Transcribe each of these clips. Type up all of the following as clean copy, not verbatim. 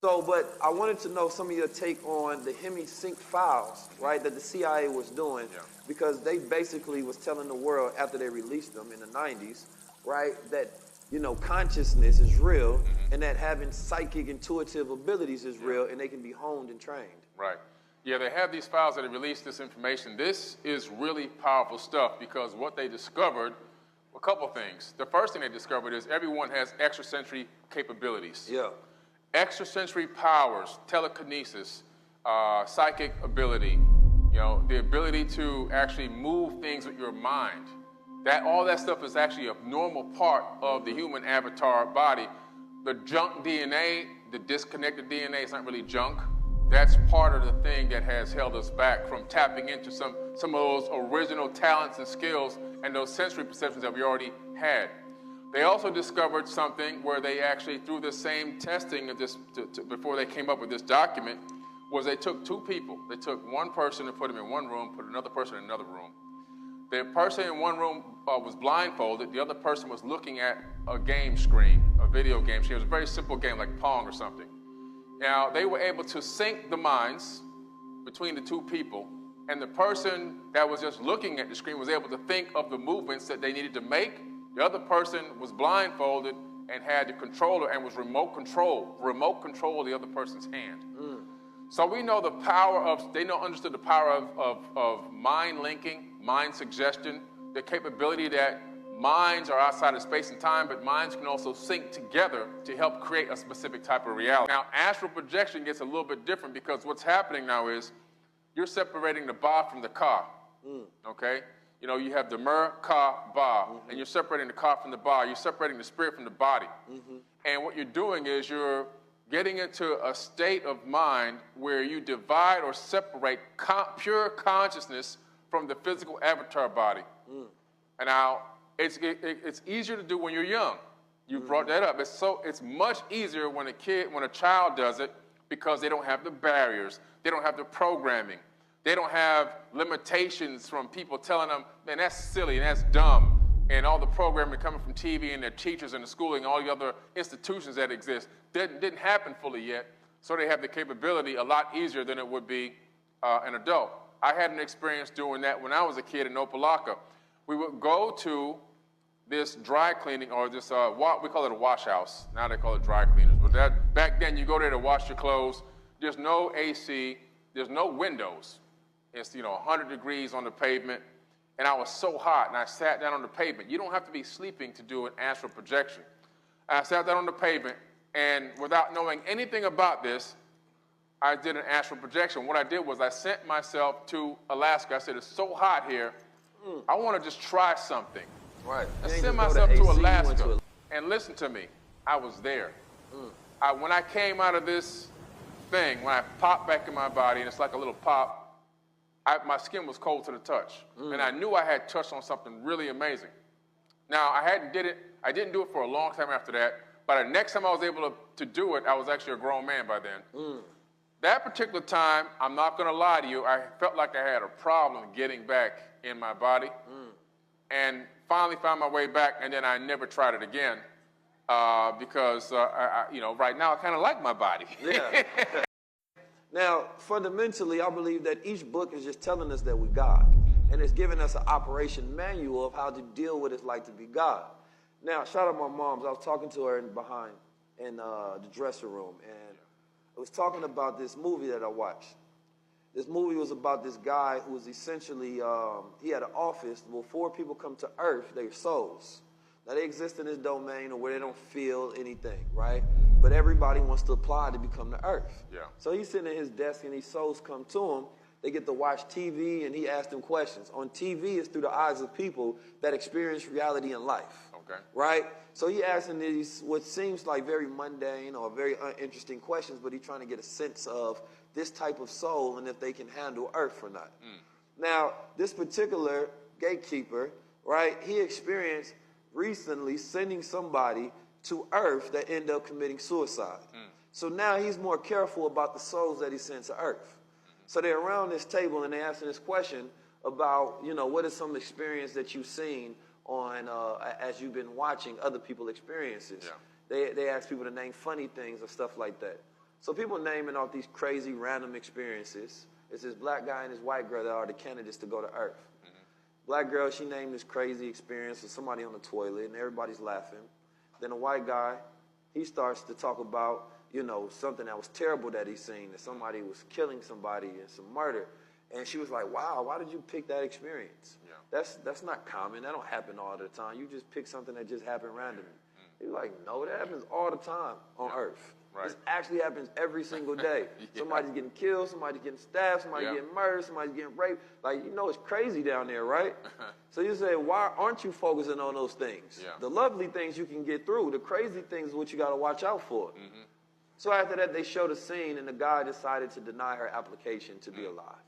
So, but I wanted to know some of your take on the Hemi-Sync files, right, that the CIA was doing, because they basically was telling the world after they released them in the 90s, right, that, you know, consciousness is real and that having psychic intuitive abilities is real and they can be honed and trained. Right. Yeah, they have these files that have released this information. This is really powerful stuff because what they discovered, a couple things. The first thing they discovered is everyone has extrasensory capabilities. Yeah. Extrasensory powers, telekinesis, psychic ability, you know, the ability to actually move things with your mind. All that stuff is actually a normal part of the human avatar body. The junk DNA, the disconnected DNA, is not really junk. That's part of the thing that has held us back from tapping into some of those original talents and skills and those sensory perceptions that we already had. They also discovered something where they actually, through the same testing of this, before they came up with this document, was they took two people. They took one person and put him in one room, put another person in another room. The person in one room was blindfolded. The other person was looking at a game screen, a video game screen. It was a very simple game like Pong or something. Now, they were able to sync the minds between the two people, and the person that was just looking at the screen was able to think of the movements that they needed to make. The other person was blindfolded and had the controller and was remote control the other person's hand. So we know the power of, they understood the power of mind linking, mind suggestion, the capability that minds are outside of space and time, but minds can also sync together to help create a specific type of reality. Now, astral projection gets a little bit different because what's happening now is you're separating the ba from the ka, okay? You know, you have the mer, ka, ba, and you're separating the ka from the ba. You're separating the spirit from the body. And what you're doing is you're getting into a state of mind where you divide or separate pure consciousness from the physical avatar body. And now, it's easier to do when you're young. You brought that up. It's much easier when a child does it because they don't have the barriers. They don't have the programming. They don't have limitations from people telling them, man, that's silly and that's dumb. And all the programming coming from TV and their teachers and the schooling and all the other institutions that exist didn't happen fully yet. So they have the capability a lot easier than it would be an adult. I had an experience doing that when I was a kid in Opalaka. We would go to this dry cleaning, or this, we call it a wash house. Now they call it dry cleaners. But back then, you go there to wash your clothes. There's no AC. There's no windows. It's, 100 degrees on the pavement. And I was so hot, and I sat down on the pavement. You don't have to be sleeping to do an astral projection. I sat down on the pavement, and without knowing anything about this, I did an astral projection. What I did was I sent myself to Alaska. I said, it's so hot here. I want to just try something. Right. I sent myself to Alaska. And listen to me, I was there. When I came out of this thing, when I popped back in my body, and it's like a little pop, my skin was cold to the touch. And I knew I had touched on something really amazing. Now, I didn't do it for a long time after that, but the next time I was able to do it, I was actually a grown man by then. That particular time, I'm not going to lie to you, I felt like I had a problem getting back in my body, and finally found my way back, and then I never tried it again because, right now I kind of like my body. Yeah. Now, fundamentally, I believe that each book is just telling us that we're God, and it's giving us an operation manual of how to deal with it like to be God. Now, shout out my moms. I was talking to her in the dressing room, and I was talking about this movie that I watched. This movie was about this guy who was essentially, he had an office where 4 people come to Earth, they're souls. Now, they exist in this domain where they don't feel anything, right? But everybody wants to apply to become the Earth. Yeah. So he's sitting at his desk, and these souls come to him. They get to watch TV, and he asks them questions. On TV, it's through the eyes of people that experience reality in life. Okay. Right? So he asking these, what seems like very mundane or very uninteresting questions, but he's trying to get a sense of this type of soul and if they can handle Earth or not. Now, this particular gatekeeper, right, he experienced recently sending somebody to Earth that ended up committing suicide. So now he's more careful about the souls that he sends to Earth. So they're around this table and they're asking this question about, what is some experience that you've seen on as you've been watching other people's experiences. Yeah. They ask people to name funny things or stuff like that. So people naming off these crazy random experiences. It's this black guy and this white girl that are the candidates to go to Earth. Black girl, she named this crazy experience with somebody on the toilet, and everybody's laughing. Then a white guy, he starts to talk about, you know, something that was terrible that he's seen, that somebody was killing somebody and some murder. And she was like, wow, why did you pick that experience? Yeah. That's not common. That don't happen all the time. You just pick something that just happened randomly. He's like, no, that happens all the time on Earth. Right. This actually happens every single day. Somebody's getting killed, somebody's getting stabbed, somebody's getting murdered, somebody's getting raped. Like, you know, it's crazy down there, right? So you say, why aren't you focusing on those things? Yeah. The lovely things you can get through. The crazy things is what you got to watch out for. So after that, they showed a scene, and the guy decided to deny her application to be alive,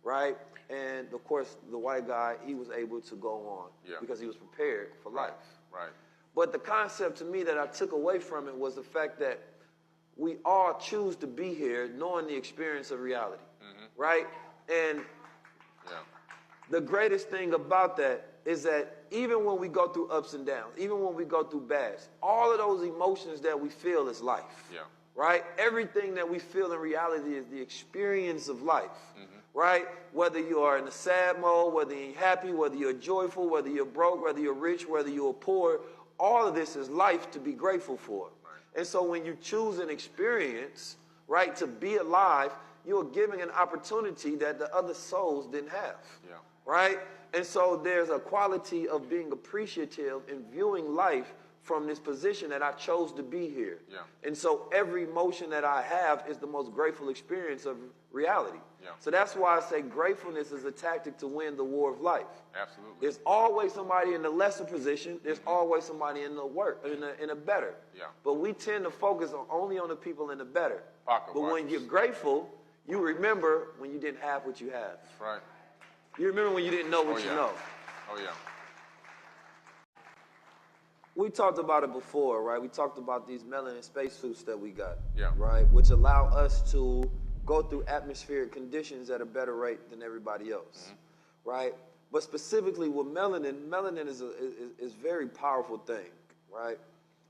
right? And, of course, the white guy, he was able to go on because he was prepared for life. Right. But the concept to me that I took away from it was the fact that we all choose to be here knowing the experience of reality, right? And the greatest thing about that is that even when we go through ups and downs, even when we go through bads, all of those emotions that we feel is life, right? Everything that we feel in reality is the experience of life, right? Whether you are in a sad mode, whether you're happy, whether you're joyful, whether you're broke, whether you're rich, whether you're poor, all of this is life to be grateful for. And so when you choose an experience, right, to be alive, you're giving an opportunity that the other souls didn't have, right? And so there's a quality of being appreciative and viewing life from this position that I chose to be here. And so every emotion that I have is the most grateful experience of reality. So that's why I say gratefulness is a tactic to win the war of life. Absolutely. There's always somebody in the lesser position. There's always somebody in the in a better. But we tend to focus only on the people in the better. But when you're grateful, you remember when you didn't have what you have. Right. You remember when you didn't know what you know. Oh, yeah. We talked about it before, right? We talked about these melanin spacesuits that we got, right? Which allow us to go through atmospheric conditions at a better rate than everybody else, right? But specifically with melanin is a very powerful thing, right?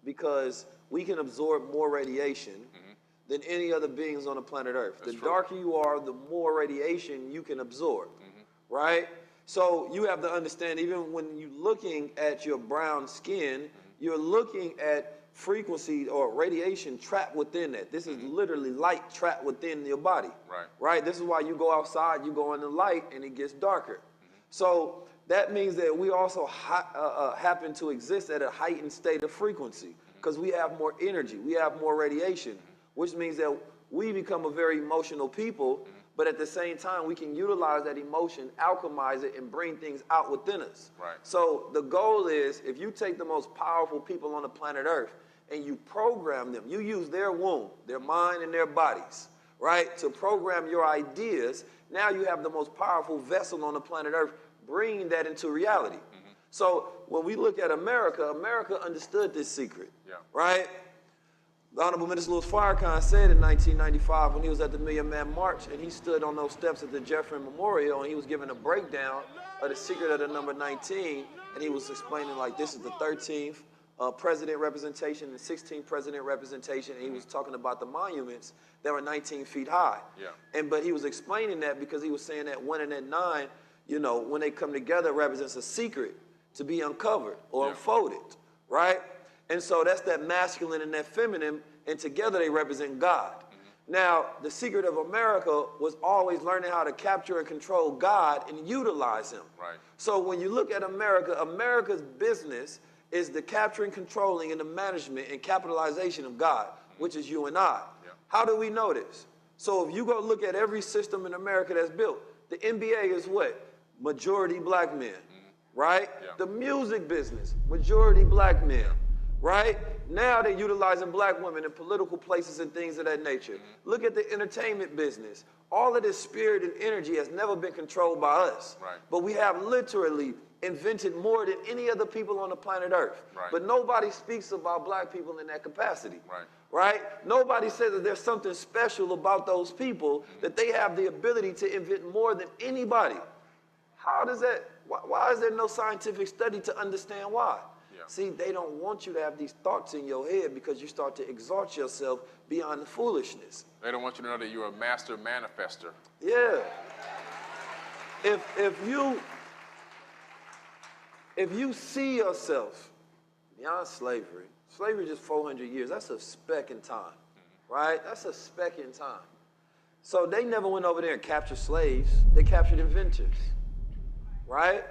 Because we can absorb more radiation than any other beings on the planet Earth. The darker you are, the more radiation you can absorb, right? So you have to understand, even when you're looking at your brown skin, you're looking at frequency or radiation trapped within that. This is literally light trapped within your body, right? This is why you go outside, you go in the light, and it gets darker. So that means that we also happen to exist at a heightened state of frequency because we have more energy, we have more radiation, which means that we become a very emotional people. But at the same time, we can utilize that emotion, alchemize it, and bring things out within us. Right. So the goal is, if you take the most powerful people on the planet Earth and you program them, you use their womb, their mind, and their bodies, right, to program your ideas. Now you have the most powerful vessel on the planet Earth, bringing that into reality. So when we look at America, America understood this secret, right? The Honorable Minister Louis Farrakhan said in 1995 when he was at the Million Man March and he stood on those steps at the Jefferson Memorial and he was giving a breakdown of the secret of the number 19, and he was explaining like this is the 13th president representation and 16th president representation, and he was talking about the monuments that were 19 feet high. But he was explaining that because he was saying that 1 and that 9, you know, when they come together represents a secret to be uncovered or unfolded, right? And so that's that masculine and that feminine, and together they represent God. Now, the secret of America was always learning how to capture and control God and utilize him. Right. So when you look at America, America's business is the capturing, controlling, and the management and capitalization of God, which is you and I. How do we know this? So if you go look at every system in America that's built, the NBA is what? Majority black men, right? The music business, majority black men. Right? Now they're utilizing black women in political places and things of that nature. Look at the entertainment business. All of this spirit and energy has never been controlled by us. But we have literally invented more than any other people on the planet Earth. But nobody speaks about black people in that capacity. Right? Nobody says that there's something special about those people, that they have the ability to invent more than anybody. How does that, why is there no scientific study to understand why? See, they don't want you to have these thoughts in your head because you start to exalt yourself beyond the foolishness. They don't want you to know that you're a master manifester. Yeah. If you see yourself beyond slavery, slavery is just 400 years. That's a speck in time, right? That's a speck in time. So they never went over there and captured slaves. They captured inventors, right?